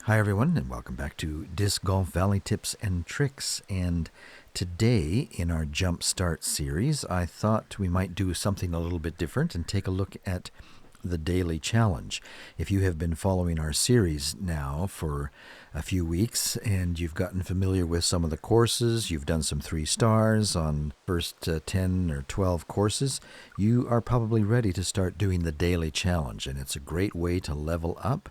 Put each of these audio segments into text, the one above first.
Hi everyone, and welcome back to Disc Golf Valley Tips and Tricks. And today in our Jump Start series, I thought we might do something a little bit different and take a look at the daily challenge. If you have been following our series now for a few weeks and you've gotten familiar with some of the courses, you've done some 3 stars on first 10 or 12 courses, you are probably ready to start doing the daily challenge. And it's a great way to level up.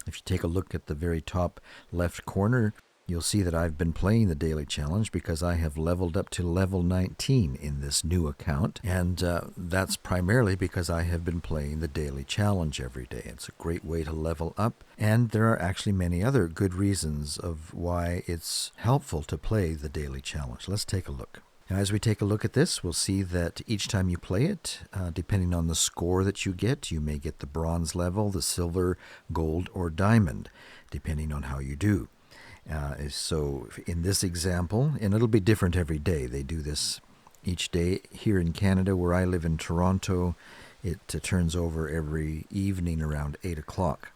If you take a look at the very top left corner, you'll see that I've been playing the daily challenge because I have leveled up to level 19 in this new account. And that's primarily because I have been playing the daily challenge every day. It's a great way to level up. And there are actually many other good reasons of why it's helpful to play the daily challenge. Let's take a look. Now, as we take a look at this, we'll see that each time you play it, depending on the score that you get, you may get the bronze level, the silver, gold, or diamond, depending on how you do. So in this example, and it'll be different every day, they do this each day. Here in Canada, where I live in Toronto, it turns over every evening around 8 o'clock.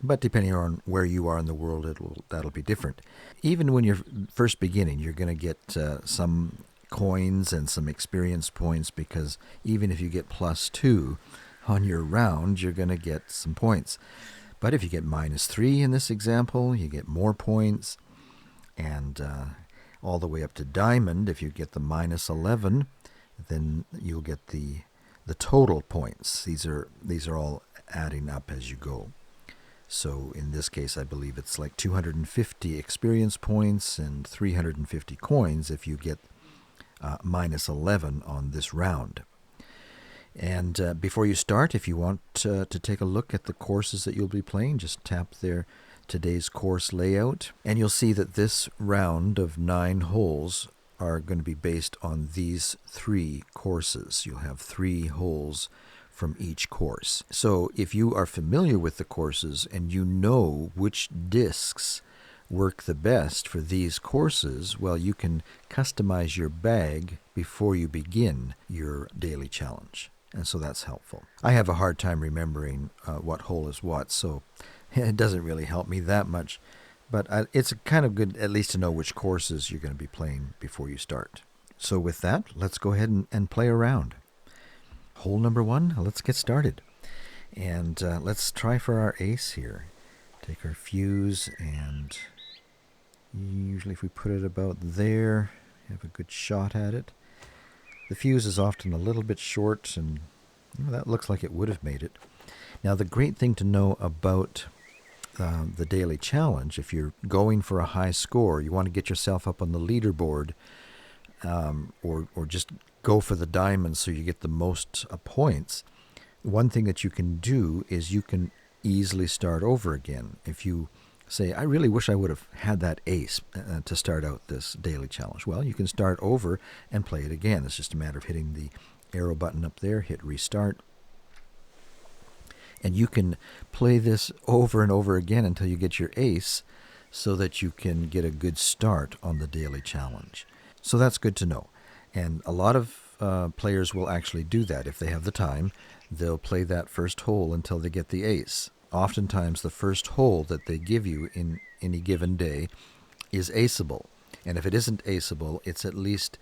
But depending on where you are in the world, that'll be different. Even when you're first beginning, you're going to get some coins and some experience points, because even if you get +2 on your round, you're going to get some points. But if you get -3 in this example, you get more points. And all the way up to diamond, if you get the -11, then you'll get the total points. These are all adding up as you go. So in this case, I believe it's like 250 experience points and 350 coins if you get -11 on this round. And before you start, if you want to take a look at the courses that you'll be playing, just tap there today's course layout, and you'll see that this round of 9 holes are going to be based on these 3 courses. You'll have 3 holes from each course. So if you are familiar with the courses and you know which discs work the best for these courses, well, you can customize your bag before you begin your daily challenge. And so that's helpful. I have a hard time remembering what hole is what, so it doesn't really help me that much. But it's kind of good at least to know which courses you're going to be playing before you start. So with that, let's go ahead and play around. Hole number 1, let's get started. And let's try for our ace here. Take our fuse, and usually if we put it about there, have a good shot at it. The fuse is often a little bit short, and that looks like it would have made it. Now, the great thing to know about the daily challenge, if you're going for a high score, you want to get yourself up on the leaderboard, or just go for the diamond so you get the most points. One thing that you can do is you can easily start over again. If you say, I really wish I would have had that ace to start out this daily challenge, well, you can start over and play it again. It's just a matter of hitting the arrow button up there, hit restart, and you can play this over and over again until you get your ace, so that you can get a good start on the daily challenge. So that's good to know. And a lot of players will actually do that. If they have the time, they'll play that first hole until they get the ace. Oftentimes, the first hole that they give you in any given day is aceable. And if it isn't aceable, it's at least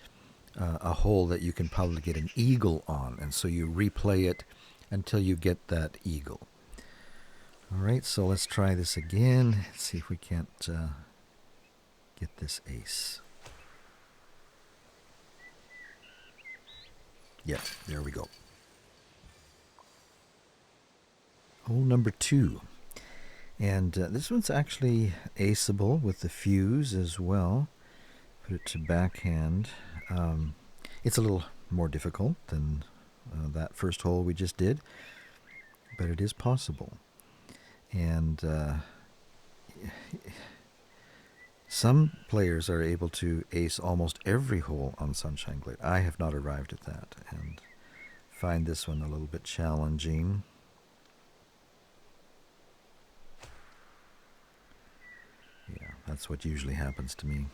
a hole that you can probably get an eagle on. And so you replay it until you get that eagle. All right, so let's try this again. Let's see if we can't get this ace. Yep, there we go. Hole number 2. And this one's actually aceable with the fuse as well. Put it to backhand. It's a little more difficult than that first hole we just did, but it is possible. And some players are able to ace almost every hole on Sunshine Glade. I have not arrived at that, and find this one a little bit challenging. Yeah, that's what usually happens to me.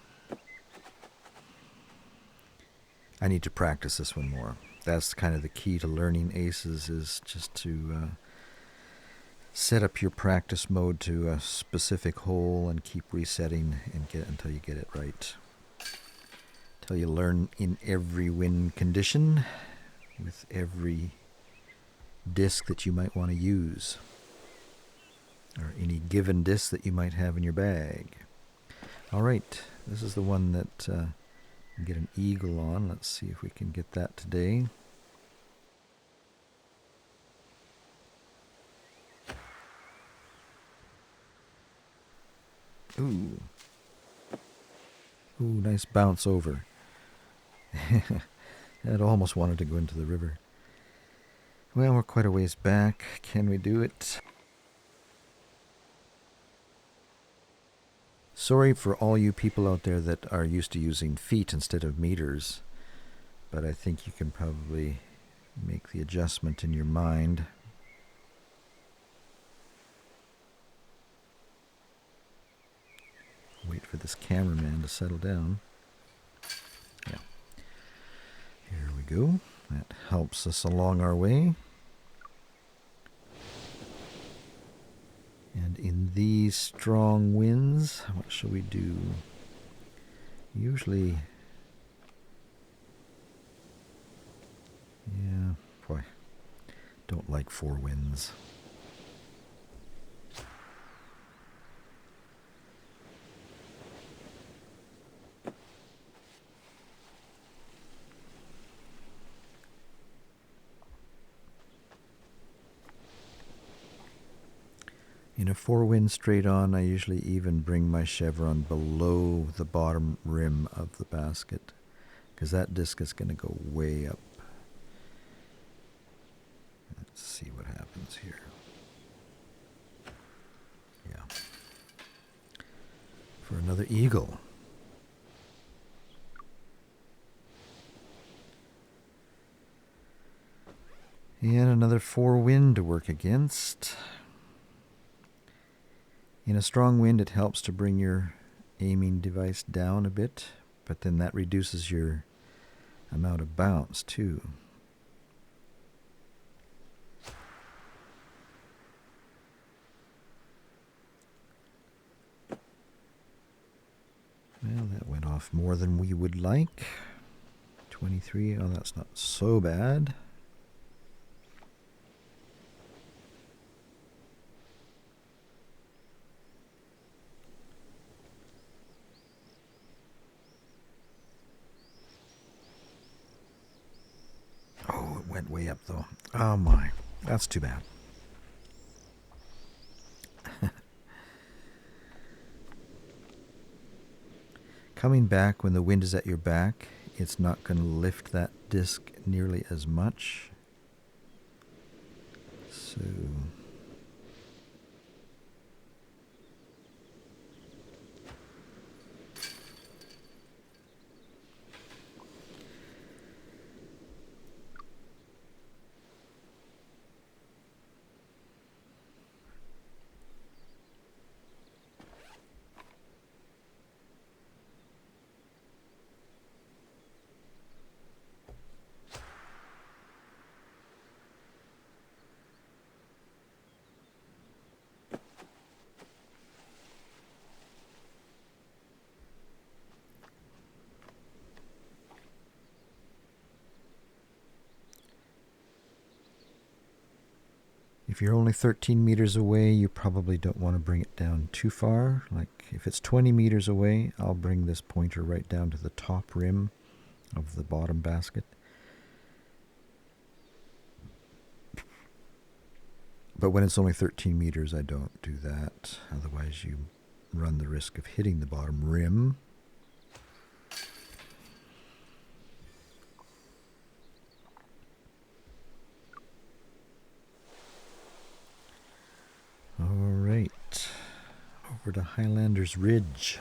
I need to practice this one more. That's kind of the key to learning aces, is just to set up your practice mode to a specific hole and keep resetting and get until you get it right. Till you learn in every wind condition with every disc that you might want to use, or any given disc that you might have in your bag. All right, this is the one that you get an eagle on. Let's see if we can get that today. Ooh. Ooh, nice bounce over. It almost wanted to go into the river. Well, we're quite a ways back. Can we do it? Sorry for all you people out there that are used to using feet instead of meters, but I think you can probably make the adjustment in your mind. Wait for this cameraman to settle down. Yeah. Here we go. That helps us along our way. And in these strong winds, what shall we do? Usually, yeah, boy, don't like four winds. In a four wind straight on, I usually even bring my chevron below the bottom rim of the basket, because that disc is going to go way up. Let's see what happens here. Yeah. For another eagle. And another four wind to work against. In a strong wind, it helps to bring your aiming device down a bit, but then that reduces your amount of bounce too. Well, that went off more than we would like. 23, oh, that's not so bad. Oh, it went way up though. Oh my, that's too bad. Coming back when the wind is at your back, it's not going to lift that disc nearly as much. So if you're only 13 meters away, you probably don't want to bring it down too far. Like if it's 20 meters away, I'll bring this pointer right down to the top rim of the bottom basket. But when it's only 13 meters, I don't do that. Otherwise, you run the risk of hitting the bottom rim. All right, over to Highlanders Ridge.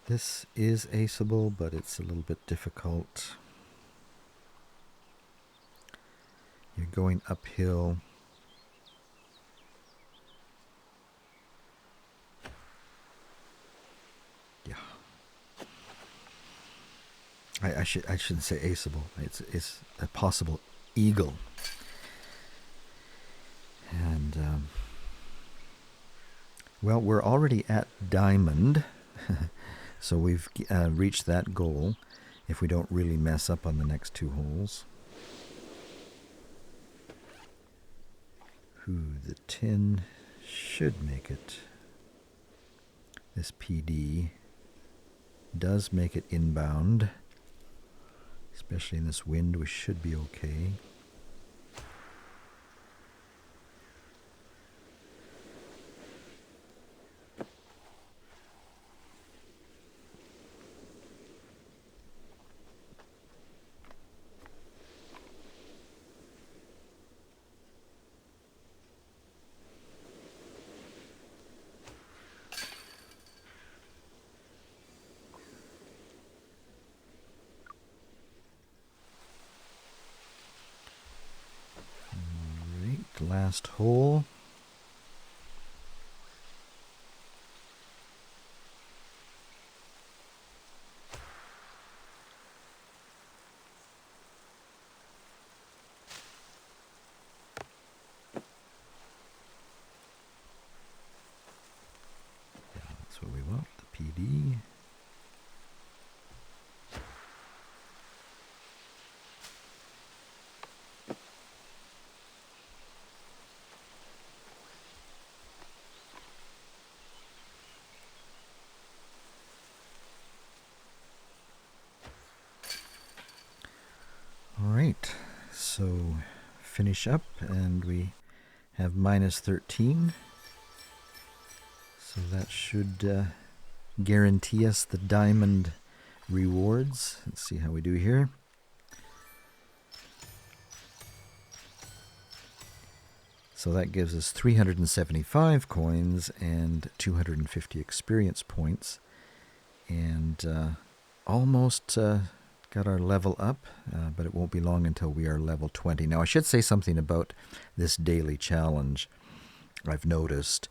This is aceable, but it's a little bit difficult. You're going uphill. I shouldn't say aceable. It's a possible eagle. And well, we're already at diamond, so we've reached that goal if we don't really mess up on the next two holes. The tin should make it. This PD does make it inbound. Especially in this wind, we should be okay. Last hole. Yeah, that's what we want, the PD. All right, so finish up and we have minus 13. So that should guarantee us the diamond rewards. Let's see how we do here. So that gives us 375 coins and 250 experience points. And almost got our level up, but it won't be long until we are level 20. Now, I should say something about this daily challenge. I've noticed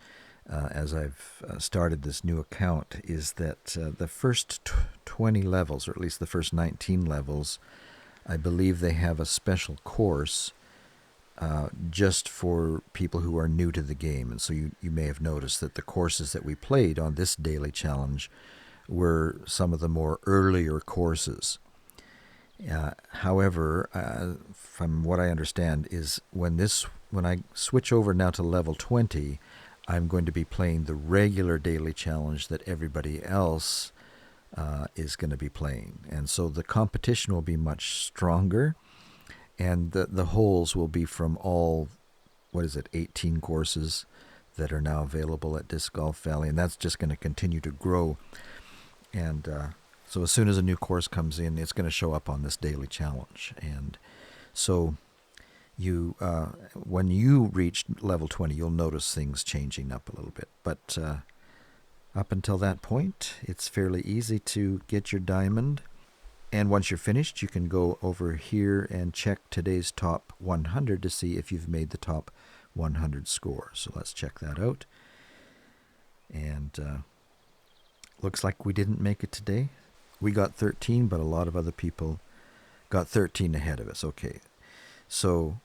as I've started this new account is that the first 20 levels, or at least the first 19 levels, I believe they have a special course just for people who are new to the game. And so you may have noticed that the courses that we played on this daily challenge were some of the more earlier courses. However, from what I understand is when I switch over now to level 20, I'm going to be playing the regular daily challenge that everybody else is going to be playing. And so the competition will be much stronger, and the holes will be from all, 18 courses that are now available at Disc Golf Valley, and that's just going to continue to grow. And so as soon as a new course comes in, it's going to show up on this daily challenge. And so when you reach level 20, you'll notice things changing up a little bit. But up until that point, it's fairly easy to get your diamond. And once you're finished, you can go over here and check today's top 100 to see if you've made the top 100 score. So let's check that out. And looks like we didn't make it today. We got 13, but a lot of other people got 13 ahead of us. Okay, so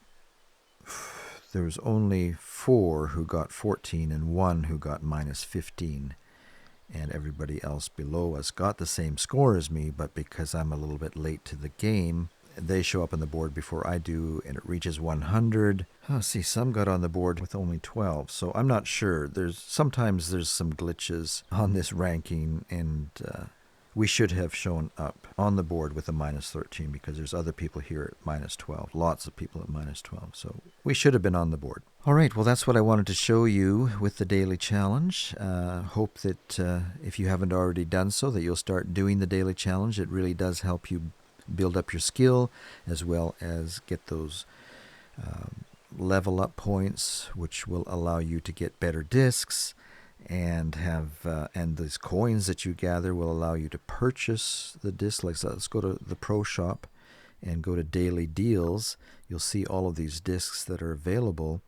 there was only 4 who got 14 and 1 who got minus 15. And everybody else below us got the same score as me, but because I'm a little bit late to the game, they show up on the board before I do, and it reaches 100. Oh, see, some got on the board with only 12, so I'm not sure. Sometimes there's some glitches on this ranking, and we should have shown up on the board with a minus 13 because there's other people here at minus 12, lots of people at minus 12, so we should have been on the board. All right, well, that's what I wanted to show you with the daily challenge. Hope that if you haven't already done so, that you'll start doing the daily challenge. It really does help you build up your skill as well as get those level up points, which will allow you to get better discs and and these coins that you gather will allow you to purchase the discs. Like, so let's go to the Pro Shop and go to Daily Deals. You'll see all of these discs that are available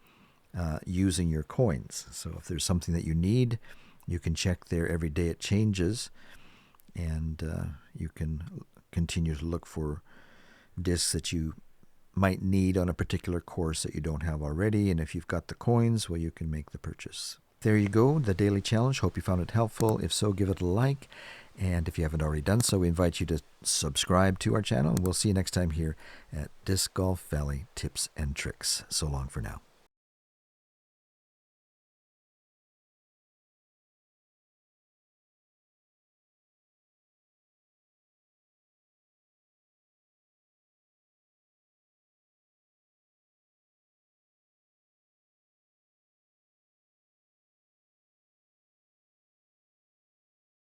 using your coins. So if there's something that you need, you can check there. Every day it changes, and you can continue to look for discs that you might need on a particular course that you don't have already. And if you've got the coins, well, you can make the purchase. There you go, the daily challenge. Hope you found it helpful. If so, give it a like. And if you haven't already done so, we invite you to subscribe to our channel. We'll see you next time here at Disc Golf Valley Tips and Tricks. So long for now.